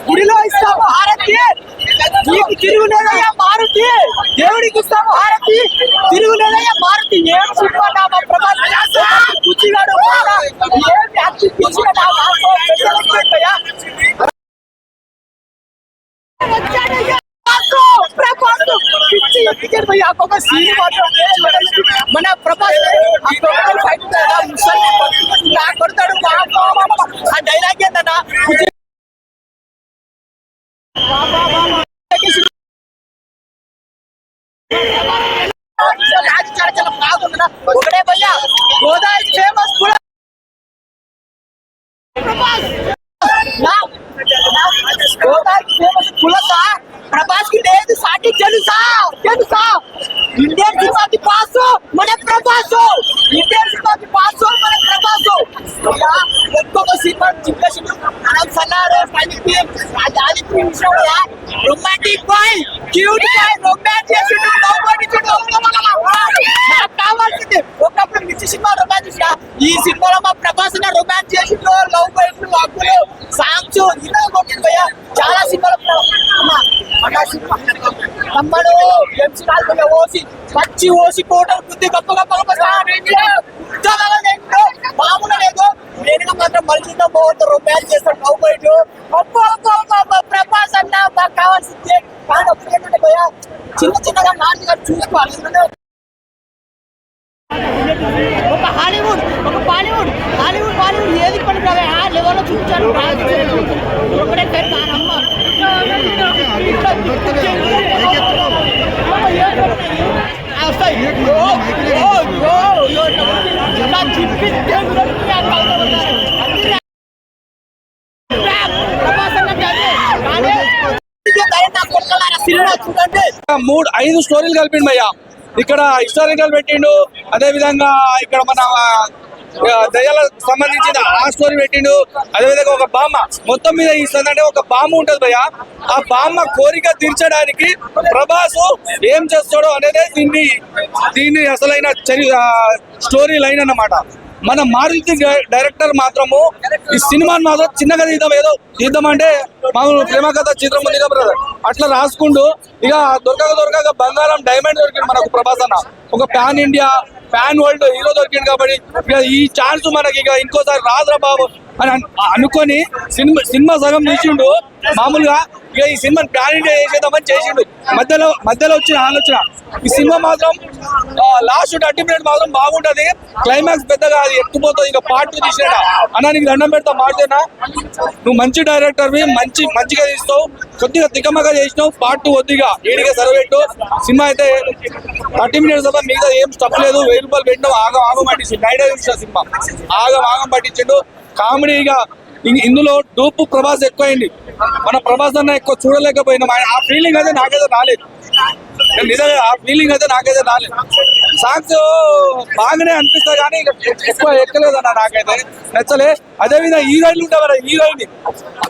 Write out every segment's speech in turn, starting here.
గుడిలో ఇస్తాము హారతి, నీకు తిరుగులేదయ్యా మారుతి, దేవుడికి ఇస్తాము హారతి, తిరుగులేదయ్యా మారుతి. ఏం సినిమా ప్రభాస్ కూర్చున్నాడు, మన ప్రభాస్ కొడతాడు. ఆ డైలాగ్ ఏంటన్నా చాలా బాగుంది. ఒకటే భయ్యా గోదావరి ఫేమస్ గోదావరి ఫేమస్ పులస ప్రభాస్ కి లేదు సాటి. తెలుసా తెలుసా ఇండియన్ సినిమాకి పాసు మన ప్రభాస్, ఇండియన్ సినిమాకి పాసు మన ప్రభాస్. ఒక్కొక్క సినిమా చిన్న సినిమా సన్నారు romantic boy, cute boy, romance చేసిండు, లవ్ పడిచిండు. నాకు కావాల్సింది ఒకప్పుడు మిర్చి సినిమా రొమాన్స్ చేసిన, ఈ సినిమాలో మా ప్రభాస్ రొమాన్స్ చేసిండు, లవ్ పడిండు, అప్పులు సాంగ్స్ ఇలా కొట్టిండు భయ్యా. చాలా సినిమాలు తమ్ముడు ఓసి పచ్చి ఓసి కోటలు బుద్ధి గొప్ప గొప్ప మామూలు లేదు. నేను మాత్రం మనిషితో పోతే రొమాన్స్ చేస్తాడు, లవ్ పడిండు. ప్రభాస్ అన్న మాకు కావాల్సింది. కానీ ఒకటి ఏంటంటే భయ్యా చిన్న చిన్నగా నాన్నగా చూసుకోవాలి. ఒక హాలీవుడ్ ఒక బాలీవుడ్, బాలీవుడ్ ఏది పని ఆ లెవెల్లో చూపించారు. ఒకటే పేరు దానమ్మ మూడు 5 స్టోరీలు కలిపిండు భయ్యా. ఇక్కడ హిస్టారికల్ పెట్టిండు, అదే విధంగా ఇక్కడ మన దయ్యాల సంబంధించిన ఆ స్టోరీ పెట్టిండు, అదేవిధంగా ఒక బామ్మ మొత్తం మీద ఇస్తుందంటే ఒక బామ్మ ఉంటది భయ్యా. ఆ బామ్మ కోరిక తీర్చడానికి ప్రభాస్ ఏం చేస్తాడో అనేది దీన్ని అసలైన స్టోరీ లైన్ అన్నమాట. మన మారుతి డైరెక్టర్ మాత్రము ఈ సినిమాని మాత్రం చిన్నగా తీద్దాం, ఏదో తీద్దామంటే మామూలు ప్రేమ కథ చిత్రం ఉంది కదా బ్రదర్, అట్లా రాసుకుంటూ ఇక దొరకక బంగారం డైమండ్ దొరికింది మనకు ప్రభాస్ అన్న. ఒక pan India pan world hero దొరికింది కాబట్టి ఇక ఈ ఛాన్స్ మనకి ఇక ఇంకోసారి రాదురా బాబు అని అనుకొని సినిమా సగం తీసిండు. మామూలుగా ఇక ఈ సినిమాని పాన్ ఇండియా చేసేద్దామని చేసిండు. మధ్యలో వచ్చిన ఆలోచన ఈ సినిమా మాత్రం లాస్ట్ 30 minutes మాత్రం బాగుంటది. క్లైమాక్స్ పెద్దగా అది ఎక్కుపోతుంది. ఇక పార్ట్ 2 తీసినట అన్నా, నీకు దండం పెడతా మాట్లాడినా, నువ్వు మంచి డైరెక్టర్వి, మంచిగా తీస్తావు, కొద్దిగా తికమగా చేసినావు. పార్ట్ 2 వద్దిగా ఏడిగా సర్వేట్టు సినిమా అయితే 30 minutes తప్ప మిగతా ఏం స్టప్ లేదు. 1000 రూపాయలు పెట్టినావు, ఆగం పట్టించిండు. 9 నిమిషాల సినిమా ఆగం పట్టించిండు. కామెడీగా ఇందులో డూపు ప్రభాస్ ఎక్కువైంది. మన ప్రభాస్ అన్న ఎక్కువ చూడలేకపోయినాం. ఆ ఫీలింగ్ అయితే నాకైతే రాలేదు, నిజంగా ఆ ఫీలింగ్ అయితే నాకైతే రాలేదు. సాంగ్స్ బాగానే అనిపిస్తా కానీ ఎక్కువ ఎక్కలేదన్న, నాకైతే నచ్చలే. అదేవిధంగా హీరోయిన్లు ఉంటారు కదా,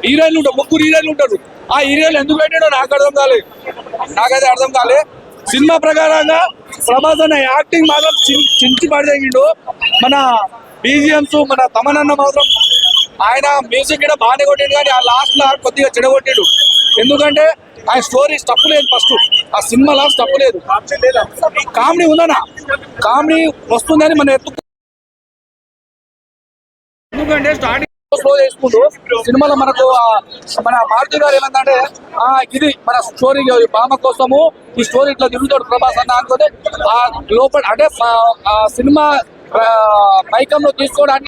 హీరోయిన్లు ఉంటారు, 3 హీరోయిన్లు ఉంటారు. ఆ హీరోయిన్లు ఎందుకు పెట్టాడో నాకైతే అర్థం కాలే. సినిమా ప్రకారంగా ప్రభాస్ అన్న యాక్టింగ్ మాత్రం చించి పడితేగిండు. మన బీజిఎంస్ మన తమనన్న మాత్రం ఆయన మ్యూజిక్ కూడా బాగానే కొట్టిండు, కానీ ఆ లాస్ట్ లా కొద్దిగా చెడగొట్టిండు. ఎందుకంటే ఆయన స్టోరీ స్టప్ లేదు, ఫస్ట్ ఆ సినిమా లాస్ట్ స్టప్ లేదు. కామెడీ ఉందన్నా, కామెడీ వస్తుందని మన ఎందుకంటే స్టార్టింగ్ స్లో చేసుకుంటూ సినిమాలో మనకు మన మారుతి గారు ఏమంటే ఇది మన స్టోరీ బామ్మ కోసము ఈ స్టోరీ ఇట్లా తిరుగుతాడు ప్రభాస్ అన్న అనుకుంటే ఆ లోపల అంటే సినిమా మైకంలో తీసుకోవడానికి